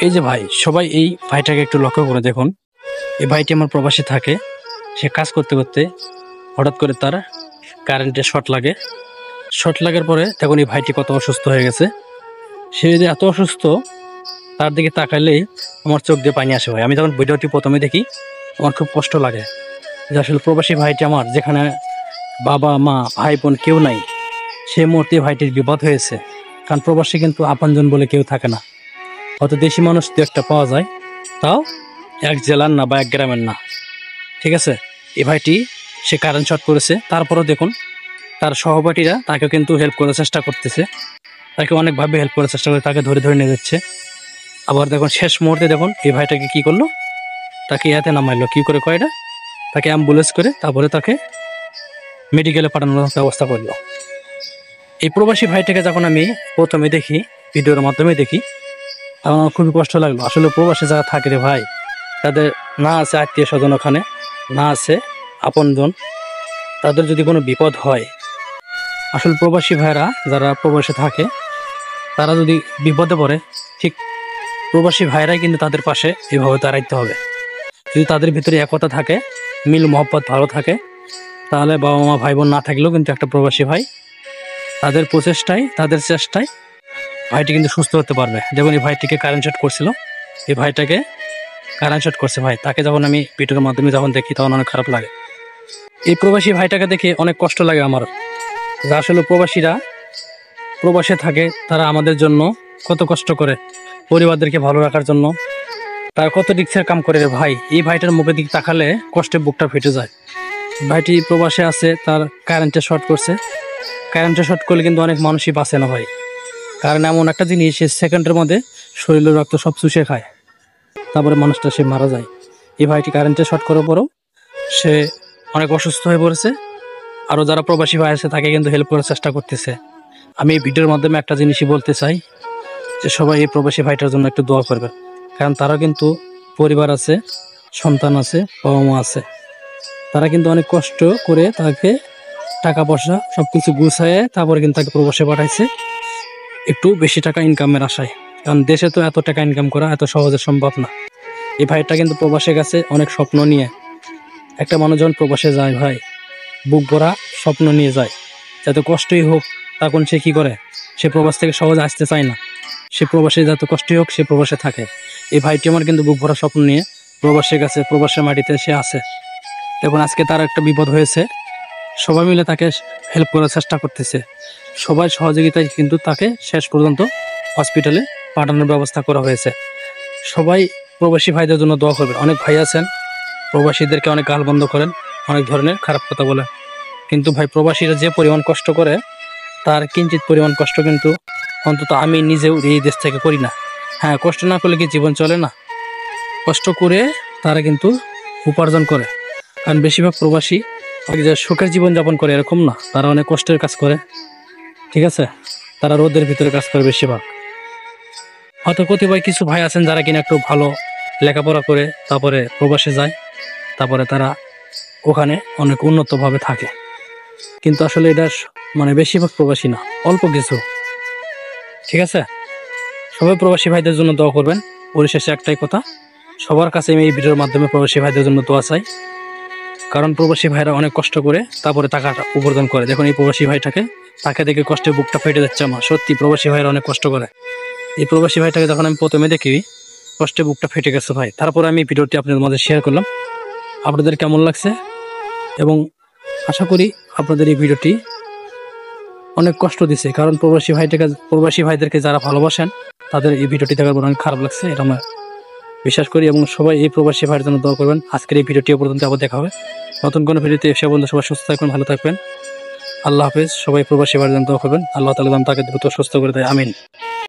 এই যে ভাই, সবাই এই ভাইটাকে একটু লক্ষ্য করে দেখুন। এই ভাইটি আমার প্রবাসে থাকে। সে কাজ করতে করতে হঠাৎ করে তার কারেন্টের শর্ট লাগে। শর্ট লাগার পরে দেখুন এই ভাইটি কত অসুস্থ হয়ে গেছে। সে যে এত অসুস্থ, তার দিকে তাকাইলেই আমার চোখ দিয়ে পানি আসে ভাই। আমি যখন ভিডিওটি প্রথমে দেখি আমার খুব কষ্ট লাগে যে আসলে প্রবাসী ভাইটি আমার, যেখানে বাবা মা ভাই বোন কেউ নাই, সে মুহূর্তে ভাইটির বিপদ হয়েছে। কারণ প্রবাসী কিন্তু আপনজন বলে কেউ থাকে না। হয়তো দেশি মানুষ দু একটা পাওয়া যায়, তাও এক জেলার না বা এক গ্রামের না। ঠিক আছে, এই ভাইটি সে কারেন্ট শর্ট করেছে, তারপরও দেখুন তার সহপাঠীরা তাকে কিন্তু হেল্প করার চেষ্টা করতেছে। তাকে অনেকভাবে হেল্প করার চেষ্টা করে, তাকে ধরে ধরে নিয়ে যাচ্ছে। আবার দেখুন শেষ মুহূর্তে দেখুন এই ভাইটাকে কি করলো, তাকে ইয়াতে নামাইলো। কি করে কয়টা, তাকে অ্যাম্বুলেন্স করে তারপরে তাকে মেডিকেলে পাঠানোর ব্যবস্থা করলো। এই প্রবাসী ভাইটাকে যখন আমি প্রথমে দেখি, ভিডিওর মাধ্যমে দেখি, তখন আমার খুবই কষ্ট লাগলো। আসলে প্রবাসী যারা থাকে রে ভাই, তাদের না আছে আত্মীয় স্বজন ওখানে, না আছে আপনজন। তাদের যদি কোনো বিপদ হয়, আসলে প্রবাসী ভাইরা যারা প্রবাসে থাকে, তারা যদি বিপদে পড়ে, ঠিক প্রবাসী ভাইরাই কিন্তু তাদের পাশে এভাবে দাঁড়াইতে হবে। যদি তাদের ভিতরে একতা থাকে, মিল মহব্বত ভালো থাকে, তাহলে বাবা মা ভাই বোন না থাকলেও কিন্তু একটা প্রবাসী ভাই তাদের প্রচেষ্টায়, তাদের চেষ্টায় ভাইটি কিন্তু সুস্থ হতে পারবে। যেমন এই ভাইটিকে কারেন্ট শট করছিল, এই ভাইটাকে কারেন্ট শট করছে ভাই, তাকে যখন আমি ভিডিওর মাধ্যমে যখন দেখি তখন অনেক খারাপ লাগে। এই প্রবাসী ভাইটাকে দেখে অনেক কষ্ট লাগে আমার, যে আসলে প্রবাসীরা প্রবাসে থাকে, তারা আমাদের জন্য কত কষ্ট করে, পরিবারদেরকে ভালো রাখার জন্য তারা কত রিক্সের কাম করে রে ভাই। এই ভাইটার মুখের দিকে তাকালে কষ্টে বুকটা ফেটে যায়। ভাইটি প্রবাসে আছে, তার কারেন্টে শর্ট করছে। কারেন্টে শর্ট করলে কিন্তু অনেক মানুষই বাঁচে না ভাই, কারণ এমন একটা জিনিস, সে সেকেন্ডের মধ্যে শরীরের রক্ত সব চুষে খায়, তারপরে মানুষটা সে মারা যায়। এই ভাইটি কারেন্টে শর্ট করার পরও সে অনেক অসুস্থ হয়ে পড়েছে। আরও যারা প্রবাসী ভাই আছে তাকে কিন্তু হেল্প করার চেষ্টা করতেছে। আমি এই ভিডিওর মাধ্যমে একটা জিনিসই বলতে চাই, যে সবাই এই প্রবাসী ভাইটার জন্য একটু দোয়া করবে। কারণ তারা কিন্তু পরিবার আছে, সন্তান আছে, বাবা মা আছে। তারা কিন্তু অনেক কষ্ট করে তাকে টাকা পয়সা সব কিছু গুছায় তারপরে কিন্তু তাকে প্রবাসে পাঠাইছে, একটু বেশি টাকা ইনকামের আশায়। কারণ দেশে তো এত টাকা ইনকাম করা এত সহজে সম্ভব না। এই ভাইটা কিন্তু প্রবাসে গেছে অনেক স্বপ্ন নিয়ে। একটা মানুষ যখন প্রবাসে যায় ভাই, বুক ভরা স্বপ্ন নিয়ে যায়, যাতে কষ্টই হোক, তখন সে কী করে, সে প্রবাস থেকে সহজে আসতে চায় না। সে প্রবাসে যত কষ্টই হোক সে প্রবাসে থাকে। এই ভাইটি আমার কিন্তু বুক ভরা স্বপ্ন নিয়ে প্রবাসে গেছে, প্রবাসের মাটিতে সে আছে। এখন আজকে তার একটা বিপদ হয়েছে, সবাই মিলে তাকে হেল্প করার চেষ্টা করতেছে। সবাই সহযোগিতায় কিন্তু তাকে শেষ পর্যন্ত হসপিটালে পাঠানোর ব্যবস্থা করা হয়েছে। সবাই প্রবাসী ভাইদের জন্য দোয়া করবেন। অনেক ভাই আছেন প্রবাসীদেরকে অনেক গালবন্ধ করেন, অনেক ধরনের খারাপ কথা বলে, কিন্তু ভাই প্রবাসীরা যে পরিমাণ কষ্ট করে, তার কিঞ্চিত পরিমাণ কষ্ট কিন্তু অন্তত আমি নিজেও এই দেশ থেকে করি না। হ্যাঁ, কষ্ট না করলে কি জীবন চলে না? কষ্ট করে তারা কিন্তু উপার্জন করে। কারণ বেশিরভাগ প্রবাসী যে সুখের জীবনযাপন করে এরকম না, তারা অনেক কষ্টের কাজ করে। ঠিক আছে, তারা রোদের ভিতরে কাজ করে বেশিরভাগ। হয়তো কতিপয় কিছু ভাই আছেন যারা কিনা একটু ভালো লেখাপড়া করে তারপরে প্রবাসে যায়, তারপরে তারা ওখানে অনেক উন্নতভাবে থাকে। কিন্তু আসলে এটা মানে বেশিরভাগ প্রবাসী না, অল্প কিছু। ঠিক আছে, সবাই প্রবাসী ভাইদের জন্য দোয়া করবেন। পরিশেষে একটাই কথা, সবার কাছে আমি এই ভিডিওর মাধ্যমে প্রবাসী ভাইদের জন্য দোয়া চাই। কারণ প্রবাসী ভাইরা অনেক কষ্ট করে তারপরে টাকাটা উপার্জন করে। দেখুন এই প্রবাসী ভাইটাকে, তাকে দেখে কষ্টে বুকটা ফেটে যাচ্ছে আমার। সত্যি প্রবাসী ভাইরা অনেক কষ্ট করে। এই প্রবাসী ভাইটাকে যখন আমি প্রথমে দেখি, কষ্টে বুকটা ফেটে গেছে ভাই। তারপরে আমি ভিডিওটি আপনাদের মাঝে শেয়ার করলাম। আপনাদের কেমন লাগছে, এবং আশা করি আপনাদের এই ভিডিওটি অনেক কষ্ট দিছে। কারণ প্রবাসী ভাইদেরকে যারা ভালোবাসেন, তাদের এই ভিডিওটি দেখার পর অনেক খারাপ লাগছে, এটা আমরা বিশ্বাস করি। এবং সবাই এই প্রবাসী ভাইয়ের জন্য দোয়া করবেন। আজকের এই ভিডিওটি পর্যন্ত আবার দেখা হবে নতুন কোনো ভিডিওতে। এসে বন্ধু সবাই সুস্থ থাকবেন, ভালো থাকবেন। আল্লাহ হাফেজ। সবাই প্রবাসী ভাইয়ের জন্য দোয়া করবেন, আল্লাহ তাআলা তাকে দ্রুত সুস্থ করে দেয়, আমিন।